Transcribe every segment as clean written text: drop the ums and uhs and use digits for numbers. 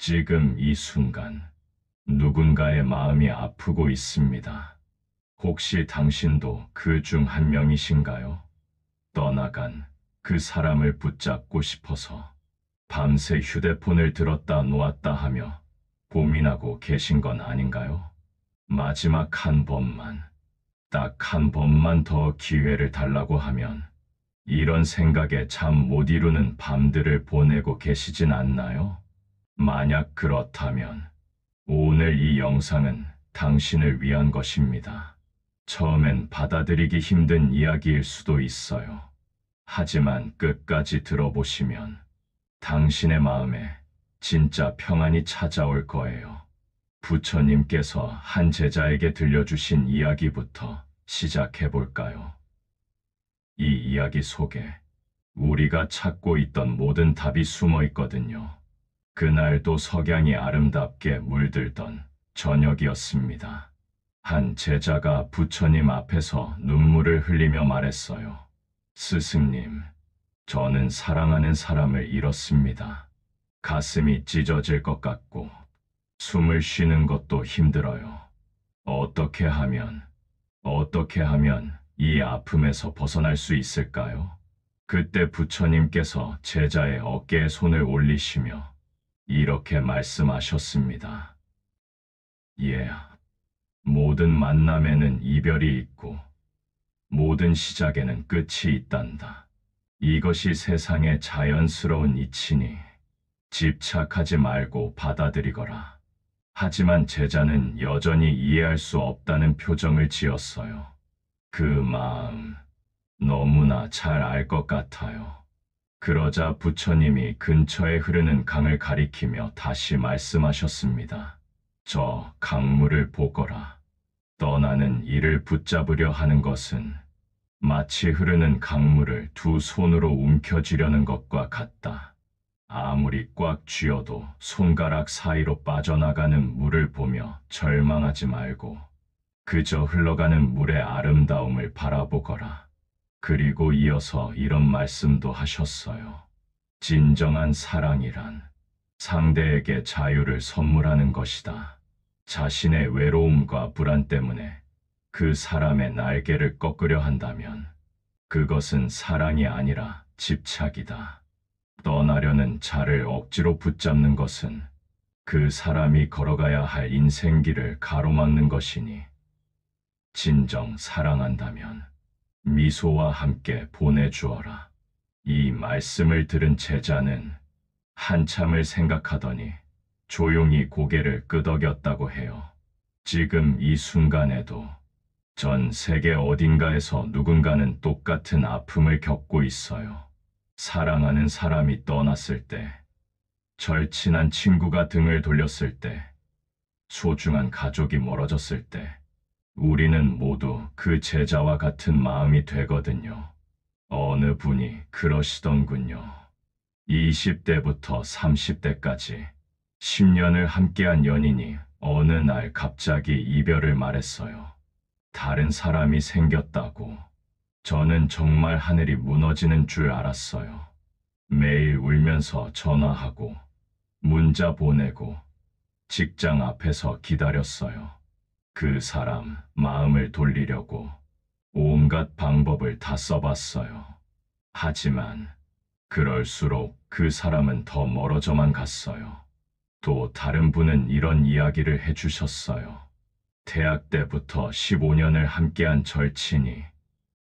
지금 이 순간 누군가의 마음이 아프고 있습니다. 혹시 당신도 그 중 한 명이신가요? 떠나간 그 사람을 붙잡고 싶어서 밤새 휴대폰을 들었다 놓았다 하며 고민하고 계신 건 아닌가요? 마지막 한 번만, 딱 한 번만 더 기회를 달라고 하면 이런 생각에 잠 못 이루는 밤들을 보내고 계시진 않나요? 만약 그렇다면 오늘 이 영상은 당신을 위한 것입니다. 처음엔 받아들이기 힘든 이야기일 수도 있어요. 하지만 끝까지 들어보시면 당신의 마음에 진짜 평안이 찾아올 거예요. 부처님께서 한 제자에게 들려주신 이야기부터 시작해 볼까요? 이 이야기 속에 우리가 찾고 있던 모든 답이 숨어 있거든요. 그날도 석양이 아름답게 물들던 저녁이었습니다. 한 제자가 부처님 앞에서 눈물을 흘리며 말했어요. 스승님, 저는 사랑하는 사람을 잃었습니다. 가슴이 찢어질 것 같고 숨을 쉬는 것도 힘들어요. 어떻게 하면 이 아픔에서 벗어날 수 있을까요? 그때 부처님께서 제자의 어깨에 손을 올리시며 이렇게 말씀하셨습니다. 모든 만남에는 이별이 있고 모든 시작에는 끝이 있단다. 이것이 세상의 자연스러운 이치니 집착하지 말고 받아들이거라. 하지만 제자는 여전히 이해할 수 없다는 표정을 지었어요. 그 마음 너무나 잘 알 것 같아요. 그러자 부처님이 근처에 흐르는 강을 가리키며 다시 말씀하셨습니다. 저 강물을 보거라. 떠나는 이를 붙잡으려 하는 것은 마치 흐르는 강물을 두 손으로 움켜쥐려는 것과 같다. 아무리 꽉 쥐어도 손가락 사이로 빠져나가는 물을 보며 절망하지 말고 그저 흘러가는 물의 아름다움을 바라보거라. 그리고 이어서 이런 말씀도 하셨어요. 진정한 사랑이란 상대에게 자유를 선물하는 것이다. 자신의 외로움과 불안 때문에 그 사람의 날개를 꺾으려 한다면 그것은 사랑이 아니라 집착이다. 떠나려는 자를 억지로 붙잡는 것은 그 사람이 걸어가야 할 인생길을 가로막는 것이니 진정 사랑한다면 미소와 함께 보내주어라. 이 말씀을 들은 제자는 한참을 생각하더니 조용히 고개를 끄덕였다고 해요. 지금 이 순간에도 전 세계 어딘가에서 누군가는 똑같은 아픔을 겪고 있어요. 사랑하는 사람이 떠났을 때, 절친한 친구가 등을 돌렸을 때, 소중한 가족이 멀어졌을 때, 우리는 모두 그 제자와 같은 마음이 되거든요. 어느 분이 그러시던군요. 20대부터 30대까지 10년을 함께한 연인이 어느 날 갑자기 이별을 말했어요. 다른 사람이 생겼다고. 저는 정말 하늘이 무너지는 줄 알았어요. 매일 울면서 전화하고 문자 보내고 직장 앞에서 기다렸어요. 그 사람 마음을 돌리려고 온갖 방법을 다 써봤어요. 하지만 그럴수록 그 사람은 더 멀어져만 갔어요. 또 다른 분은 이런 이야기를 해주셨어요. 대학 때부터 15년을 함께한 절친이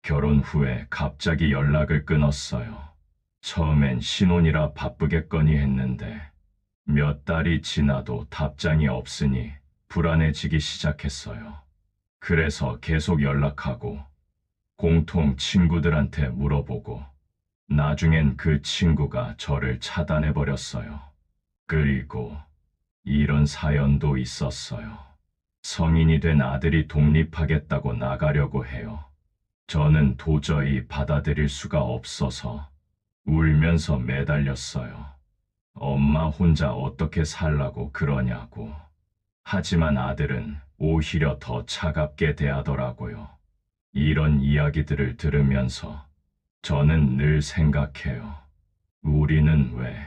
결혼 후에 갑자기 연락을 끊었어요. 처음엔 신혼이라 바쁘겠거니 했는데 몇 달이 지나도 답장이 없으니 불안해지기 시작했어요. 그래서 계속 연락하고 공통 친구들한테 물어보고 나중엔 그 친구가 저를 차단해버렸어요. 그리고 이런 사연도 있었어요. 성인이 된 아들이 독립하겠다고 나가려고 해요. 저는 도저히 받아들일 수가 없어서 울면서 매달렸어요. 엄마 혼자 어떻게 살라고 그러냐고. 하지만 아들은 오히려 더 차갑게 대하더라고요. 이런 이야기들을 들으면서 저는 늘 생각해요. 우리는 왜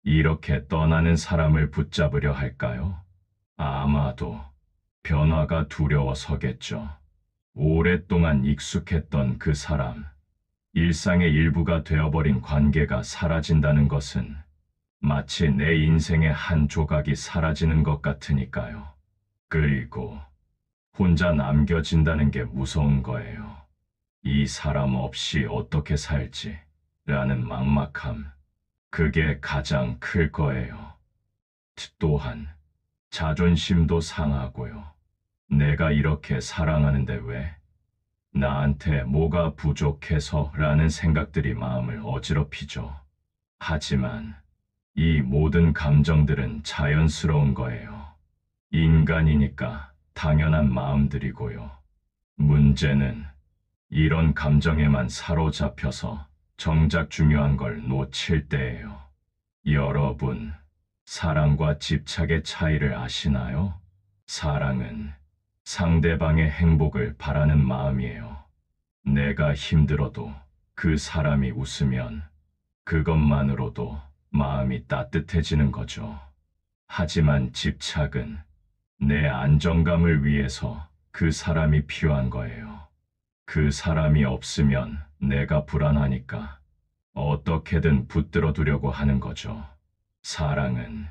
이렇게 떠나는 사람을 붙잡으려 할까요? 아마도 변화가 두려워서겠죠. 오랫동안 익숙했던 그 사람, 일상의 일부가 되어버린 관계가 사라진다는 것은 마치 내 인생의 한 조각이 사라지는 것 같으니까요. 그리고 혼자 남겨진다는 게 무서운 거예요. 이 사람 없이 어떻게 살지? 라는 막막함. 그게 가장 클 거예요. 또한 자존심도 상하고요. 내가 이렇게 사랑하는데 왜? 나한테 뭐가 부족해서 라는 생각들이 마음을 어지럽히죠. 하지만 이 모든 감정들은 자연스러운 거예요. 인간이니까 당연한 마음들이고요. 문제는 이런 감정에만 사로잡혀서 정작 중요한 걸 놓칠 때예요. 여러분, 사랑과 집착의 차이를 아시나요? 사랑은 상대방의 행복을 바라는 마음이에요. 내가 힘들어도 그 사람이 웃으면 그것만으로도 마음이 따뜻해지는 거죠. 하지만 집착은 내 안정감을 위해서 그 사람이 필요한 거예요. 그 사람이 없으면 내가 불안하니까 어떻게든 붙들어 두려고 하는 거죠. 사랑은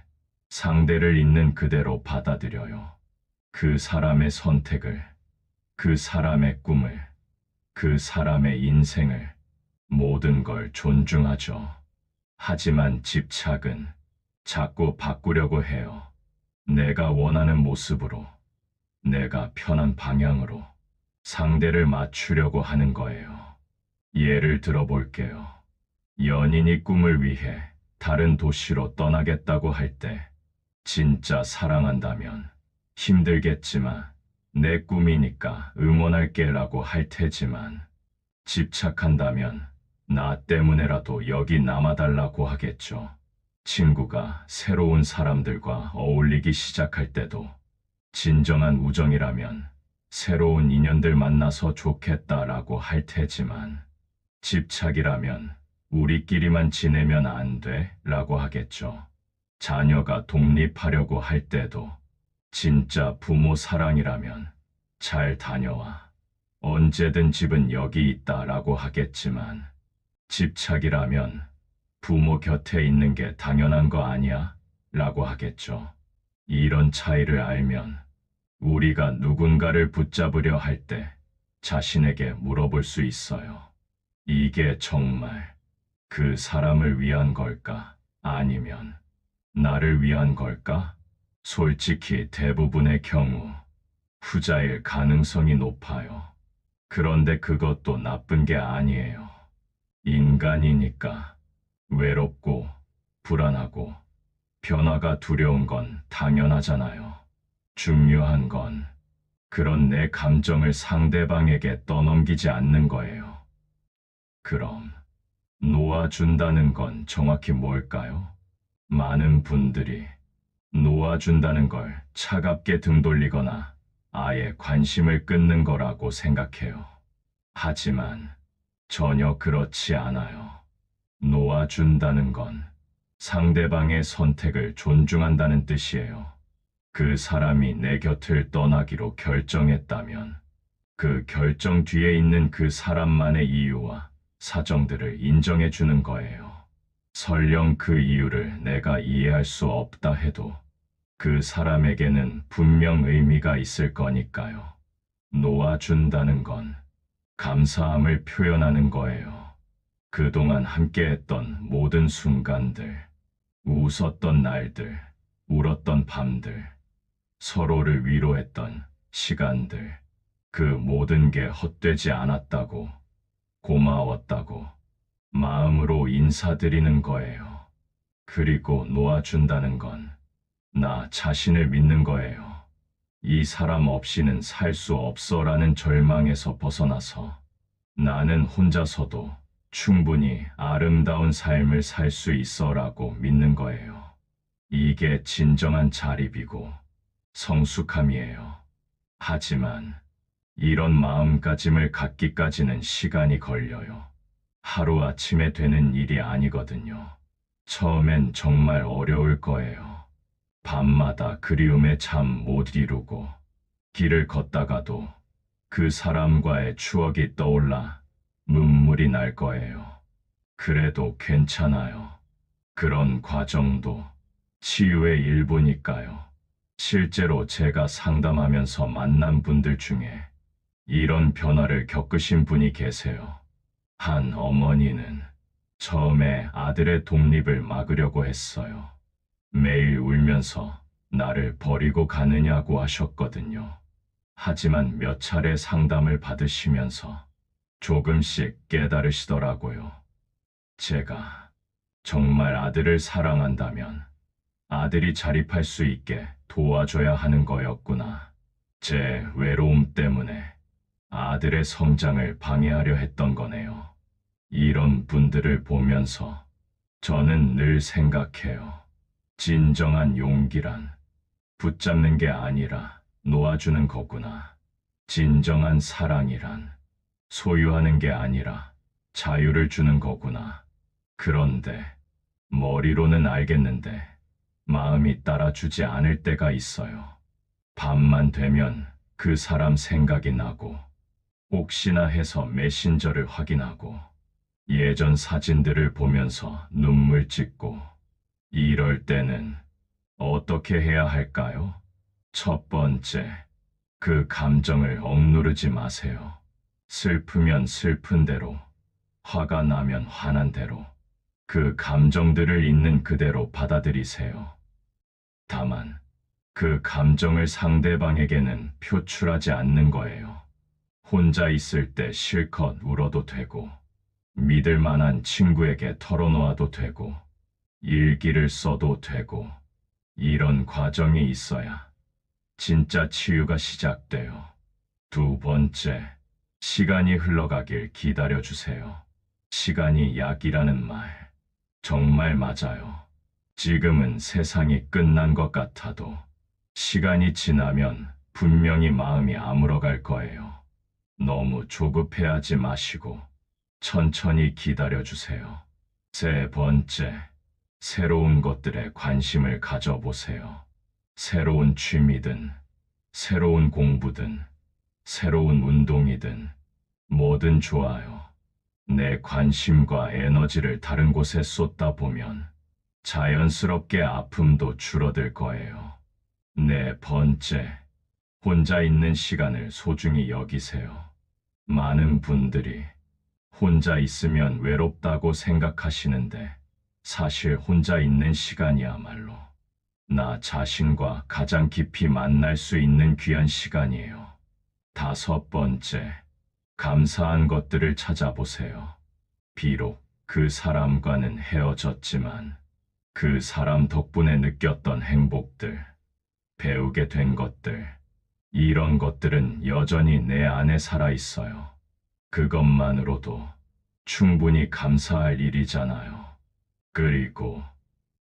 상대를 있는 그대로 받아들여요. 그 사람의 선택을, 그 사람의 꿈을, 그 사람의 인생을, 모든 걸 존중하죠. 하지만 집착은 자꾸 바꾸려고 해요. 내가 원하는 모습으로, 내가 편한 방향으로 상대를 맞추려고 하는 거예요. 예를 들어 볼게요. 연인이 꿈을 위해 다른 도시로 떠나겠다고 할 때, 진짜 사랑한다면 힘들겠지만 내 꿈이니까 응원할게 라고 할 테지만, 집착한다면 나 때문에라도 여기 남아달라고 하겠죠. 친구가 새로운 사람들과 어울리기 시작할 때도 진정한 우정이라면 새로운 인연들 만나서 좋겠다라고 할 테지만, 집착이라면 우리끼리만 지내면 안 돼? 라고 하겠죠. 자녀가 독립하려고 할 때도 진짜 부모 사랑이라면 잘 다녀와. 언제든 집은 여기 있다 라고 하겠지만, 집착이라면 부모 곁에 있는 게 당연한 거 아니야? 라고 하겠죠. 이런 차이를 알면 우리가 누군가를 붙잡으려 할 때 자신에게 물어볼 수 있어요. 이게 정말 그 사람을 위한 걸까? 아니면 나를 위한 걸까? 솔직히 대부분의 경우 후자일 가능성이 높아요. 그런데 그것도 나쁜 게 아니에요. 인간이니까 외롭고 불안하고 변화가 두려운 건 당연하잖아요. 중요한 건 그런 내 감정을 상대방에게 떠넘기지 않는 거예요. 그럼 놓아준다는 건 정확히 뭘까요? 많은 분들이 놓아준다는 걸 차갑게 등 돌리거나 아예 관심을 끊는 거라고 생각해요. 하지만 전혀 그렇지 않아요. 놓아준다는 건 상대방의 선택을 존중한다는 뜻이에요. 그 사람이 내 곁을 떠나기로 결정했다면 그 결정 뒤에 있는 그 사람만의 이유와 사정들을 인정해 주는 거예요. 설령 그 이유를 내가 이해할 수 없다 해도 그 사람에게는 분명 의미가 있을 거니까요. 놓아준다는 건 감사함을 표현하는 거예요. 그동안 함께했던 모든 순간들, 웃었던 날들, 울었던 밤들, 서로를 위로했던 시간들, 그 모든 게 헛되지 않았다고, 고마웠다고 마음으로 인사드리는 거예요. 그리고 놓아준다는 건 나 자신을 믿는 거예요. 이 사람 없이는 살 수 없어라는 절망에서 벗어나서 나는 혼자서도 충분히 아름다운 삶을 살 수 있어라고 믿는 거예요. 이게 진정한 자립이고 성숙함이에요. 하지만 이런 마음가짐을 갖기까지는 시간이 걸려요. 하루아침에 되는 일이 아니거든요. 처음엔 정말 어려울 거예요. 밤마다 그리움에 잠 못 이루고 길을 걷다가도 그 사람과의 추억이 떠올라 눈물이 날 거예요. 그래도 괜찮아요. 그런 과정도 치유의 일부니까요. 실제로 제가 상담하면서 만난 분들 중에 이런 변화를 겪으신 분이 계세요. 한 어머니는 처음에 아들의 독립을 막으려고 했어요. 매일 울면서 나를 버리고 가느냐고 하셨거든요. 하지만 몇 차례 상담을 받으시면서 조금씩 깨달으시더라고요. 제가 정말 아들을 사랑한다면 아들이 자립할 수 있게 도와줘야 하는 거였구나. 제 외로움 때문에 아들의 성장을 방해하려 했던 거네요. 이런 분들을 보면서 저는 늘 생각해요. 진정한 용기란 붙잡는 게 아니라 놓아주는 거구나. 진정한 사랑이란 소유하는 게 아니라 자유를 주는 거구나. 그런데 머리로는 알겠는데 마음이 따라주지 않을 때가 있어요. 밤만 되면 그 사람 생각이 나고 혹시나 해서 메신저를 확인하고 예전 사진들을 보면서 눈물 짓고 이럴 때는 어떻게 해야 할까요? 첫 번째, 그 감정을 억누르지 마세요. 슬프면 슬픈 대로, 화가 나면 화난 대로, 그 감정들을 있는 그대로 받아들이세요. 다만, 그 감정을 상대방에게는 표출하지 않는 거예요. 혼자 있을 때 실컷 울어도 되고, 믿을 만한 친구에게 털어놓아도 되고, 일기를 써도 되고, 이런 과정이 있어야 진짜 치유가 시작돼요. 두 번째, 시간이 흘러가길 기다려주세요. 시간이 약이라는 말, 정말 맞아요. 지금은 세상이 끝난 것 같아도 시간이 지나면 분명히 마음이 아물어갈 거예요. 너무 조급해하지 마시고 천천히 기다려주세요. 세 번째, 새로운 것들에 관심을 가져보세요. 새로운 취미든, 새로운 공부든, 새로운 운동이든, 뭐든 좋아요. 내 관심과 에너지를 다른 곳에 쏟다 보면 자연스럽게 아픔도 줄어들 거예요. 네 번째, 혼자 있는 시간을 소중히 여기세요. 많은 분들이 혼자 있으면 외롭다고 생각하시는데 사실 혼자 있는 시간이야말로 나 자신과 가장 깊이 만날 수 있는 귀한 시간이에요. 다섯 번째, 감사한 것들을 찾아보세요. 비록 그 사람과는 헤어졌지만 그 사람 덕분에 느꼈던 행복들, 배우게 된 것들, 이런 것들은 여전히 내 안에 살아 있어요. 그것만으로도 충분히 감사할 일이잖아요. 그리고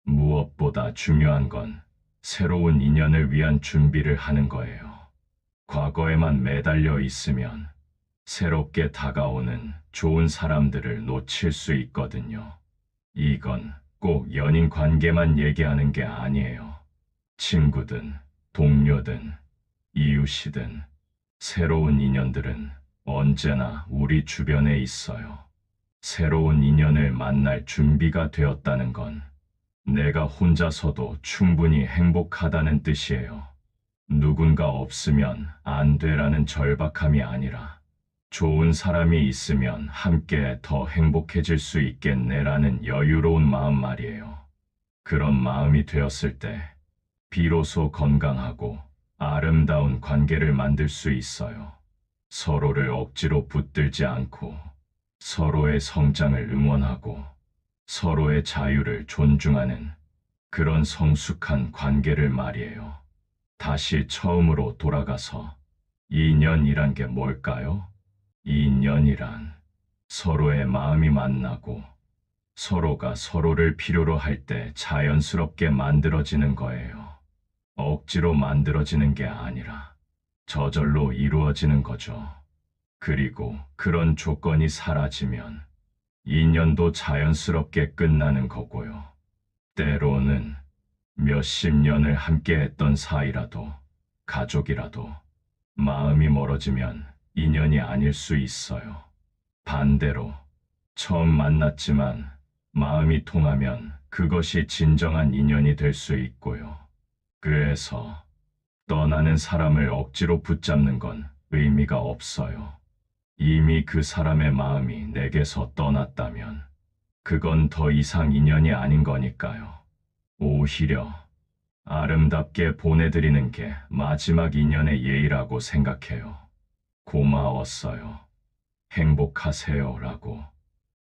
무엇보다 중요한 건 새로운 인연을 위한 준비를 하는 거예요. 과거에만 매달려 있으면 새롭게 다가오는 좋은 사람들을 놓칠 수 있거든요. 이건 꼭 연인 관계만 얘기하는 게 아니에요. 친구든, 동료든, 이웃이든, 새로운 인연들은 언제나 우리 주변에 있어요. 새로운 인연을 만날 준비가 되었다는 건 내가 혼자서도 충분히 행복하다는 뜻이에요. 누군가 없으면 안 돼라는 절박함이 아니라 좋은 사람이 있으면 함께 더 행복해질 수 있겠네라는 여유로운 마음 말이에요. 그런 마음이 되었을 때 비로소 건강하고 아름다운 관계를 만들 수 있어요. 서로를 억지로 붙들지 않고 서로의 성장을 응원하고 서로의 자유를 존중하는 그런 성숙한 관계를 말이에요. 다시 처음으로 돌아가서 인연이란 게 뭘까요? 인연이란 서로의 마음이 만나고 서로가 서로를 필요로 할 때 자연스럽게 만들어지는 거예요. 억지로 만들어지는 게 아니라 저절로 이루어지는 거죠. 그리고 그런 조건이 사라지면 인연도 자연스럽게 끝나는 거고요. 때로는 몇십 년을 함께했던 사이라도, 가족이라도 마음이 멀어지면 인연이 아닐 수 있어요. 반대로 처음 만났지만 마음이 통하면 그것이 진정한 인연이 될 수 있고요. 그래서 떠나는 사람을 억지로 붙잡는 건 의미가 없어요. 이미 그 사람의 마음이 내게서 떠났다면 그건 더 이상 인연이 아닌 거니까요. 오히려 아름답게 보내드리는 게 마지막 인연의 예의라고 생각해요. 고마웠어요. 행복하세요 라고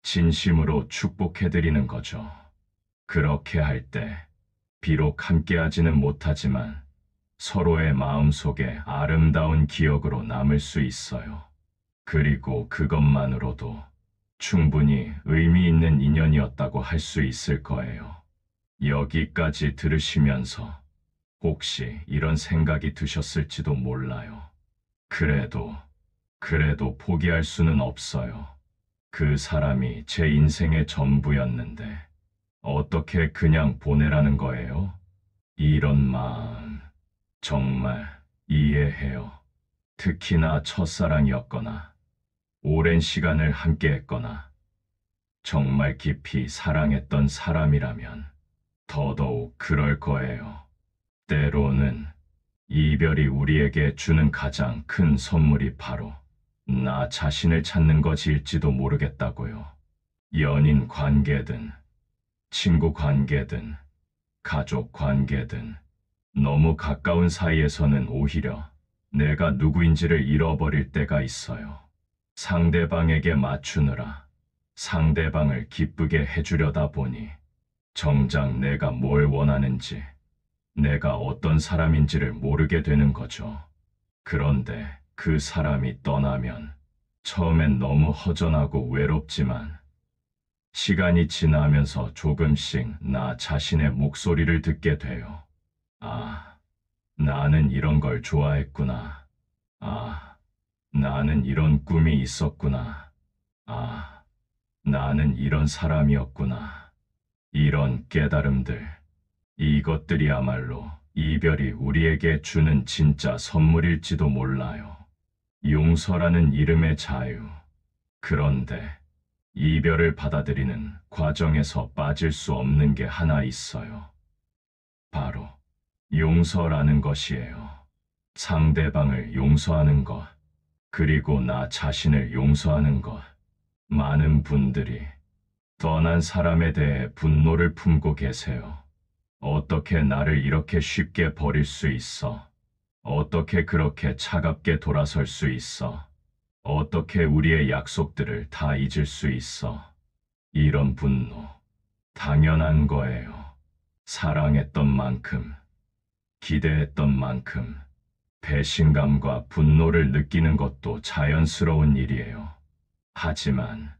진심으로 축복해드리는 거죠. 그렇게 할 때 비록 함께하지는 못하지만 서로의 마음속에 아름다운 기억으로 남을 수 있어요. 그리고 그것만으로도 충분히 의미 있는 인연이었다고 할 수 있을 거예요. 여기까지 들으시면서 혹시 이런 생각이 드셨을지도 몰라요. 그래도 포기할 수는 없어요. 그 사람이 제 인생의 전부였는데 어떻게 그냥 보내라는 거예요? 이런 마음 정말 이해해요. 특히나 첫사랑이었거나 오랜 시간을 함께했거나 정말 깊이 사랑했던 사람이라면 더더욱 그럴 거예요. 때로는 이별이 우리에게 주는 가장 큰 선물이 바로 나 자신을 찾는 것일지도 모르겠다고요. 연인 관계든, 친구 관계든, 가족 관계든, 너무 가까운 사이에서는 오히려 내가 누구인지를 잃어버릴 때가 있어요. 상대방에게 맞추느라 상대방을 기쁘게 해주려다 보니 정작 내가 뭘 원하는지, 내가 어떤 사람인지를 모르게 되는 거죠. 그런데 그 사람이 떠나면 처음엔 너무 허전하고 외롭지만 시간이 지나면서 조금씩 나 자신의 목소리를 듣게 돼요. 아, 나는 이런 걸 좋아했구나. 아, 나는 이런 꿈이 있었구나. 아, 나는 이런 사람이었구나. 이런 깨달음들, 이것들이야말로 이별이 우리에게 주는 진짜 선물일지도 몰라요. 용서라는 이름의 자유. 그런데 이별을 받아들이는 과정에서 빠질 수 없는 게 하나 있어요. 바로 용서라는 것이에요. 상대방을 용서하는 것, 그리고 나 자신을 용서하는 것. 많은 분들이 떠난 사람에 대해 분노를 품고 계세요. 어떻게 나를 이렇게 쉽게 버릴 수 있어? 어떻게 그렇게 차갑게 돌아설 수 있어? 어떻게 우리의 약속들을 다 잊을 수 있어? 이런 분노, 당연한 거예요. 사랑했던 만큼, 기대했던 만큼, 배신감과 분노를 느끼는 것도 자연스러운 일이에요. 하지만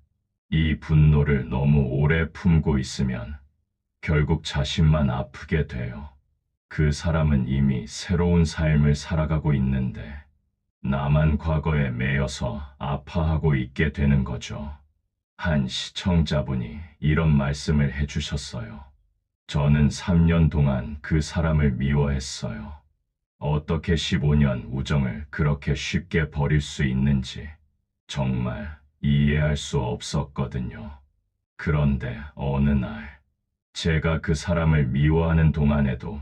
이 분노를 너무 오래 품고 있으면 결국 자신만 아프게 돼요. 그 사람은 이미 새로운 삶을 살아가고 있는데 나만 과거에 매여서 아파하고 있게 되는 거죠. 한 시청자분이 이런 말씀을 해주셨어요. 저는 3년 동안 그 사람을 미워했어요. 어떻게 15년 우정을 그렇게 쉽게 버릴 수 있는지 정말 이해할 수 없었거든요. 그런데 어느 날 제가 그 사람을 미워하는 동안에도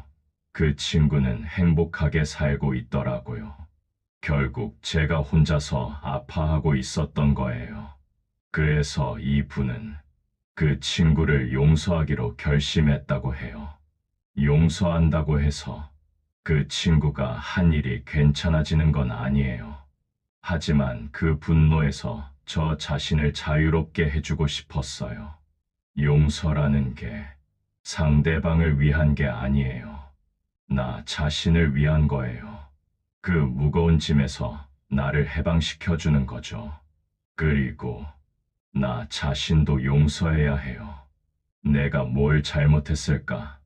그 친구는 행복하게 살고 있더라고요. 결국 제가 혼자서 아파하고 있었던 거예요. 그래서 이분은 그 친구를 용서하기로 결심했다고 해요. 용서한다고 해서 그 친구가 한 일이 괜찮아지는 건 아니에요. 하지만 그 분노에서 저 자신을 자유롭게 해주고 싶었어요. 용서라는 게 상대방을 위한 게 아니에요. 나 자신을 위한 거예요. 그 무거운 짐에서 나를 해방시켜주는 거죠. 그리고 나 자신도 용서해야 해요. 내가 뭘 잘못했을까?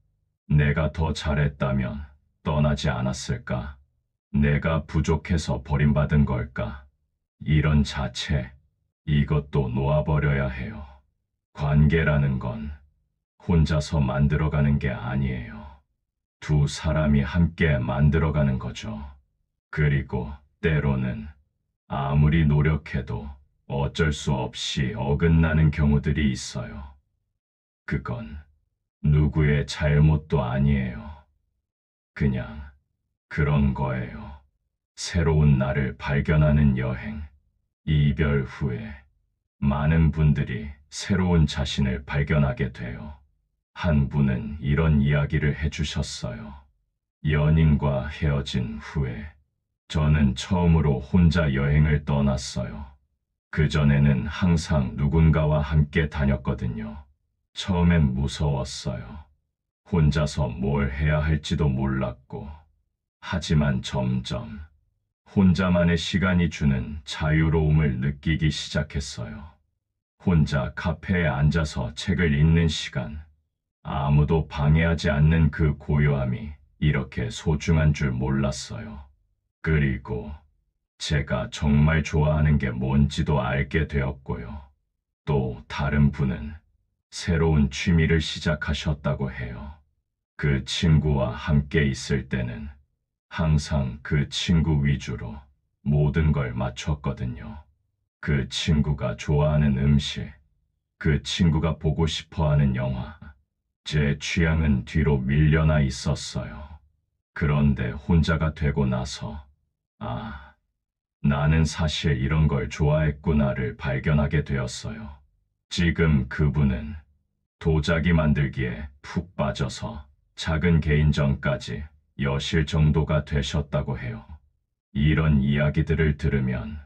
내가 더 잘했다면 떠나지 않았을까? 내가 부족해서 버림받은 걸까? 이런 자체, 이것도 놓아버려야 해요. 관계라는 건 혼자서 만들어가는 게 아니에요. 두 사람이 함께 만들어가는 거죠. 그리고 때로는 아무리 노력해도 어쩔 수 없이 어긋나는 경우들이 있어요. 그건 누구의 잘못도 아니에요. 그냥 그런 거예요. 새로운 나를 발견하는 여행. 이별 후에 많은 분들이 새로운 자신을 발견하게 돼요. 한 분은 이런 이야기를 해주셨어요. 연인과 헤어진 후에 저는 처음으로 혼자 여행을 떠났어요. 그전에는 항상 누군가와 함께 다녔거든요. 처음엔 무서웠어요. 혼자서 뭘 해야 할지도 몰랐고. 하지만 점점 혼자만의 시간이 주는 자유로움을 느끼기 시작했어요. 혼자 카페에 앉아서 책을 읽는 시간, 아무도 방해하지 않는 그 고요함이 이렇게 소중한 줄 몰랐어요. 그리고 제가 정말 좋아하는 게 뭔지도 알게 되었고요. 또 다른 분은 새로운 취미를 시작하셨다고 해요. 그 친구와 함께 있을 때는 항상 그 친구 위주로 모든 걸 맞췄거든요. 그 친구가 좋아하는 음식, 그 친구가 보고 싶어 하는 영화, 제 취향은 뒤로 밀려나 있었어요. 그런데 혼자가 되고 나서, 나는 사실 이런 걸 좋아했구나를 발견하게 되었어요. 지금 그분은 도자기 만들기에 푹 빠져서 작은 개인전까지 여실 정도가 되셨다고 해요. 이런 이야기들을 들으면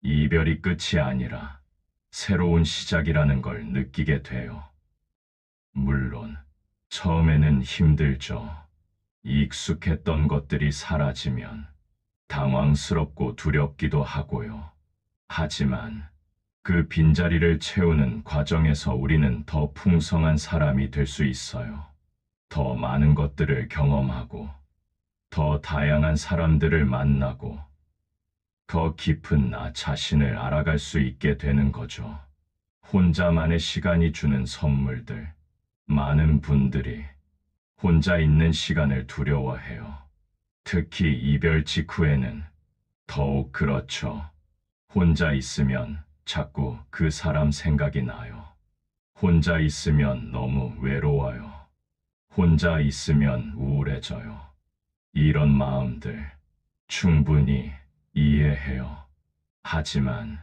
이별이 끝이 아니라 새로운 시작이라는 걸 느끼게 돼요. 물론 처음에는 힘들죠. 익숙했던 것들이 사라지면 당황스럽고 두렵기도 하고요. 하지만 그 빈자리를 채우는 과정에서 우리는 더 풍성한 사람이 될 수 있어요. 더 많은 것들을 경험하고, 더 다양한 사람들을 만나고, 더 깊은 나 자신을 알아갈 수 있게 되는 거죠. 혼자만의 시간이 주는 선물들. 많은 분들이 혼자 있는 시간을 두려워해요. 특히 이별 직후에는 더욱 그렇죠. 혼자 있으면 자꾸 그 사람 생각이 나요. 혼자 있으면 너무 외로워요. 혼자 있으면 우울해져요. 이런 마음들 충분히 이해해요. 하지만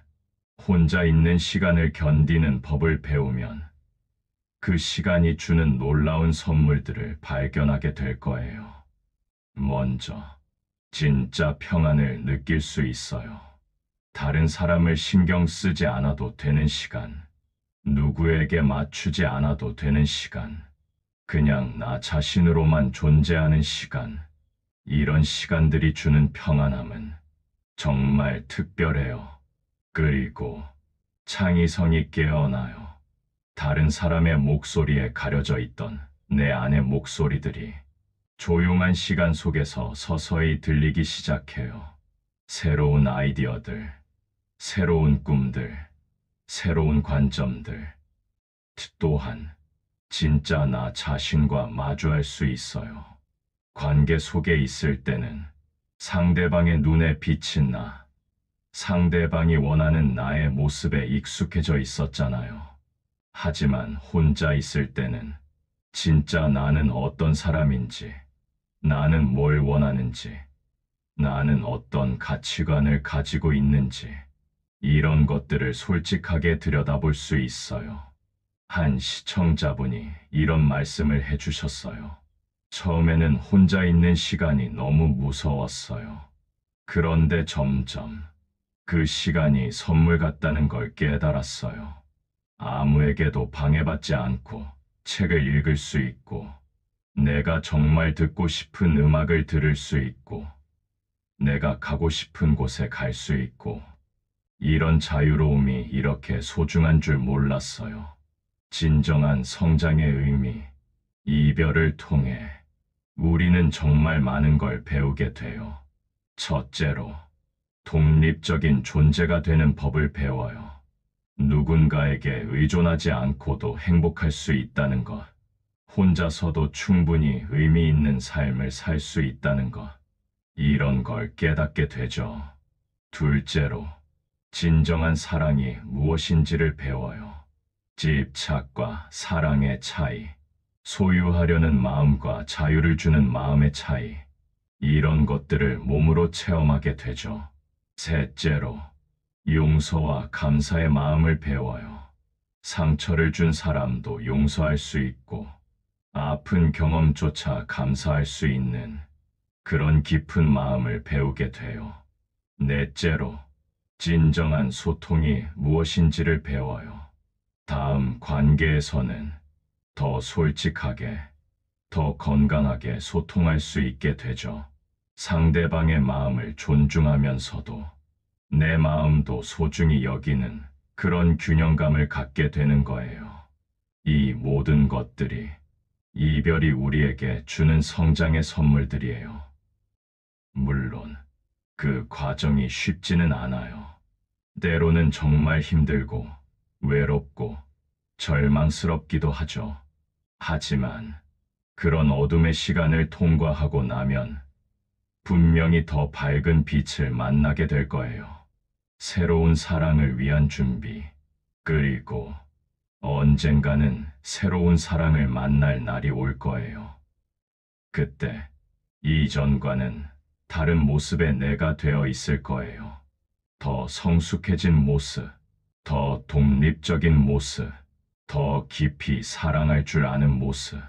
혼자 있는 시간을 견디는 법을 배우면 그 시간이 주는 놀라운 선물들을 발견하게 될 거예요. 먼저, 진짜 평안을 느낄 수 있어요. 다른 사람을 신경 쓰지 않아도 되는 시간, 누구에게 맞추지 않아도 되는 시간, 그냥 나 자신으로만 존재하는 시간, 이런 시간들이 주는 평안함은 정말 특별해요. 그리고 창의성이 깨어나요. 다른 사람의 목소리에 가려져 있던 내 안의 목소리들이 조용한 시간 속에서 서서히 들리기 시작해요. 새로운 아이디어들, 새로운 꿈들, 새로운 관점들. 또한 진짜 나 자신과 마주할 수 있어요. 관계 속에 있을 때는 상대방의 눈에 비친 나, 상대방이 원하는 나의 모습에 익숙해져 있었잖아요. 하지만 혼자 있을 때는 진짜 나는 어떤 사람인지, 나는 뭘 원하는지, 나는 어떤 가치관을 가지고 있는지, 이런 것들을 솔직하게 들여다볼 수 있어요. 한 시청자분이 이런 말씀을 해주셨어요. 처음에는 혼자 있는 시간이 너무 무서웠어요. 그런데 점점 그 시간이 선물 같다는 걸 깨달았어요. 아무에게도 방해받지 않고 책을 읽을 수 있고, 내가 정말 듣고 싶은 음악을 들을 수 있고, 내가 가고 싶은 곳에 갈 수 있고, 이런 자유로움이 이렇게 소중한 줄 몰랐어요. 진정한 성장의 의미, 이별을 통해 우리는 정말 많은 걸 배우게 돼요. 첫째로, 독립적인 존재가 되는 법을 배워요. 누군가에게 의존하지 않고도 행복할 수 있다는 것. 혼자서도 충분히 의미 있는 삶을 살 수 있다는 것, 이런 걸 깨닫게 되죠. 둘째로, 진정한 사랑이 무엇인지를 배워요. 집착과 사랑의 차이, 소유하려는 마음과 자유를 주는 마음의 차이, 이런 것들을 몸으로 체험하게 되죠. 셋째로, 용서와 감사의 마음을 배워요. 상처를 준 사람도 용서할 수 있고, 아픈 경험조차 감사할 수 있는 그런 깊은 마음을 배우게 돼요. 넷째로, 진정한 소통이 무엇인지를 배워요. 다음 관계에서는 더 솔직하게, 더 건강하게 소통할 수 있게 되죠. 상대방의 마음을 존중하면서도 내 마음도 소중히 여기는 그런 균형감을 갖게 되는 거예요. 이 모든 것들이 이별이 우리에게 주는 성장의 선물들이에요. 물론 그 과정이 쉽지는 않아요. 때로는 정말 힘들고 외롭고 절망스럽기도 하죠. 하지만 그런 어둠의 시간을 통과하고 나면 분명히 더 밝은 빛을 만나게 될 거예요. 새로운 사랑을 위한 준비, 그리고 언젠가는 새로운 사랑을 만날 날이 올 거예요. 그때 이전과는 다른 모습의 내가 되어 있을 거예요. 더 성숙해진 모습, 더 독립적인 모습, 더 깊이 사랑할 줄 아는 모습,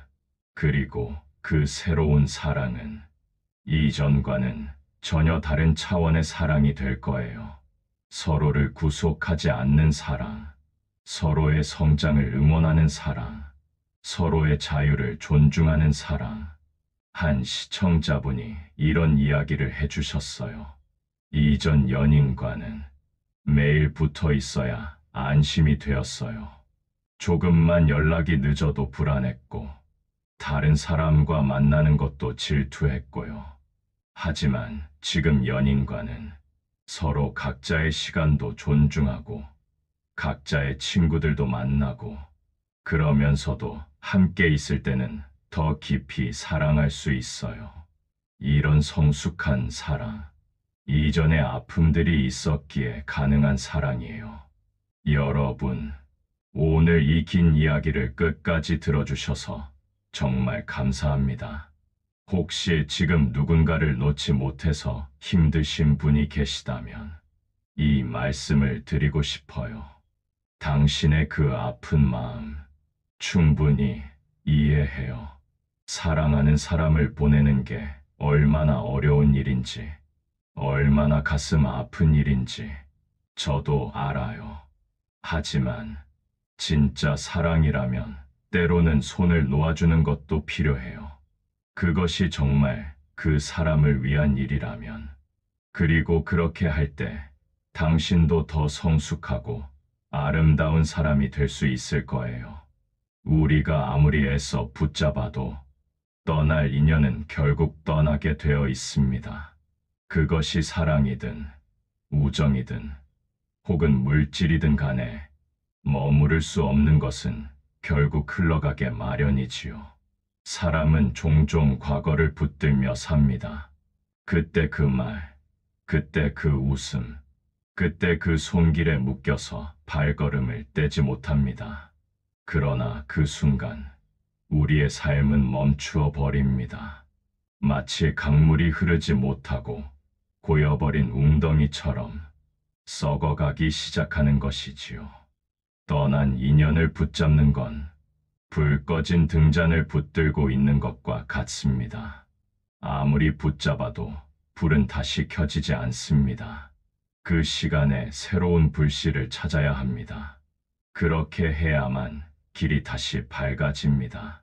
그리고 그 새로운 사랑은 이전과는 전혀 다른 차원의 사랑이 될 거예요. 서로를 구속하지 않는 사랑, 서로의 성장을 응원하는 사랑, 서로의 자유를 존중하는 사랑. 한 시청자분이 이런 이야기를 해주셨어요. 이전 연인과는 매일 붙어 있어야 안심이 되었어요. 조금만 연락이 늦어도 불안했고, 다른 사람과 만나는 것도 질투했고요. 하지만 지금 연인과는 서로 각자의 시간도 존중하고, 각자의 친구들도 만나고, 그러면서도 함께 있을 때는 더 깊이 사랑할 수 있어요. 이런 성숙한 사랑, 이전의 아픔들이 있었기에 가능한 사랑이에요. 여러분, 오늘 이 긴 이야기를 끝까지 들어주셔서 정말 감사합니다. 혹시 지금 누군가를 놓지 못해서 힘드신 분이 계시다면 이 말씀을 드리고 싶어요. 당신의 그 아픈 마음 충분히 이해해요. 사랑하는 사람을 보내는 게 얼마나 어려운 일인지, 얼마나 가슴 아픈 일인지 저도 알아요. 하지만 진짜 사랑이라면 때로는 손을 놓아주는 것도 필요해요. 그것이 정말 그 사람을 위한 일이라면. 그리고 그렇게 할 때 당신도 더 성숙하고 아름다운 사람이 될 수 있을 거예요. 우리가 아무리 애써 붙잡아도 떠날 인연은 결국 떠나게 되어 있습니다. 그것이 사랑이든 우정이든 혹은 물질이든 간에 머무를 수 없는 것은 결국 흘러가게 마련이지요. 사람은 종종 과거를 붙들며 삽니다. 그때 그 말, 그때 그 웃음, 그때 그 손길에 묶여서 발걸음을 떼지 못합니다. 그러나 그 순간 우리의 삶은 멈추어 버립니다. 마치 강물이 흐르지 못하고 고여버린 웅덩이처럼 썩어가기 시작하는 것이지요. 떠난 인연을 붙잡는 건 불 꺼진 등잔을 붙들고 있는 것과 같습니다. 아무리 붙잡아도 불은 다시 켜지지 않습니다. 그 시간에 새로운 불씨를 찾아야 합니다. 그렇게 해야만 길이 다시 밝아집니다.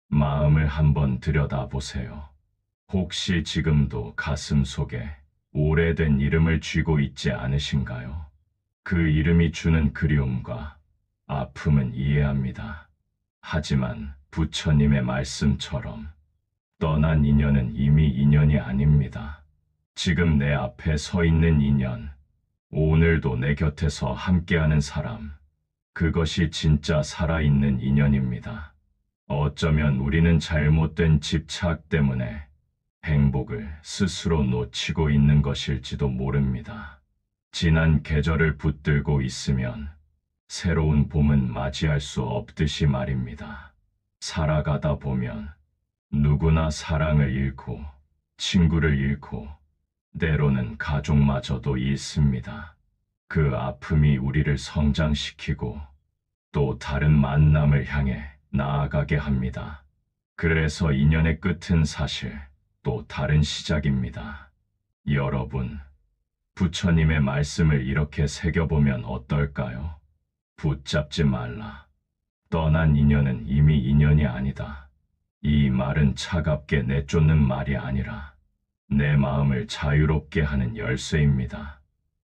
마음을 한번 들여다보세요. 혹시 지금도 가슴 속에 오래된 이름을 쥐고 있지 않으신가요? 그 이름이 주는 그리움과 아픔은 이해합니다. 하지만 부처님의 말씀처럼 떠난 인연은 이미 인연이 아닙니다. 지금 내 앞에 서 있는 인연, 오늘도 내 곁에서 함께하는 사람, 그것이 진짜 살아있는 인연입니다. 어쩌면 우리는 잘못된 집착 때문에 행복을 스스로 놓치고 있는 것일지도 모릅니다. 지난 계절을 붙들고 있으면 새로운 봄은 맞이할 수 없듯이 말입니다. 살아가다 보면 누구나 사랑을 잃고 친구를 잃고 때로는 가족마저도 잃습니다. 그 아픔이 우리를 성장시키고 또 다른 만남을 향해 나아가게 합니다. 그래서 인연의 끝은 사실 또 다른 시작입니다. 여러분, 부처님의 말씀을 이렇게 새겨보면 어떨까요? 붙잡지 말라. 떠난 인연은 이미 인연이 아니다. 이 말은 차갑게 내쫓는 말이 아니라 내 마음을 자유롭게 하는 열쇠입니다.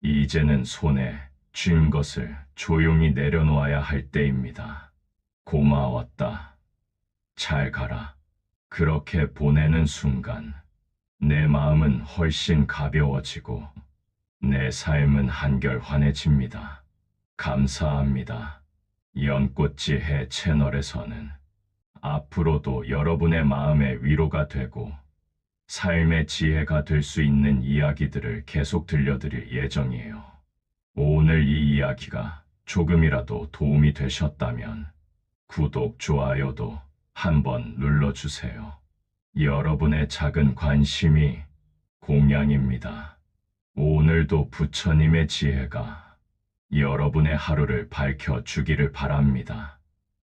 이제는 손에 쥔 것을 조용히 내려놓아야 할 때입니다. 고마웠다. 잘 가라. 그렇게 보내는 순간 내 마음은 훨씬 가벼워지고 내 삶은 한결 환해집니다. 감사합니다. 연꽃지혜 채널에서는 앞으로도 여러분의 마음의 위로가 되고 삶의 지혜가 될 수 있는 이야기들을 계속 들려드릴 예정이에요. 오늘 이 이야기가 조금이라도 도움이 되셨다면 구독, 좋아요도 한번 눌러주세요. 여러분의 작은 관심이 공양입니다. 오늘도 부처님의 지혜가 여러분의 하루를 밝혀주기를 바랍니다.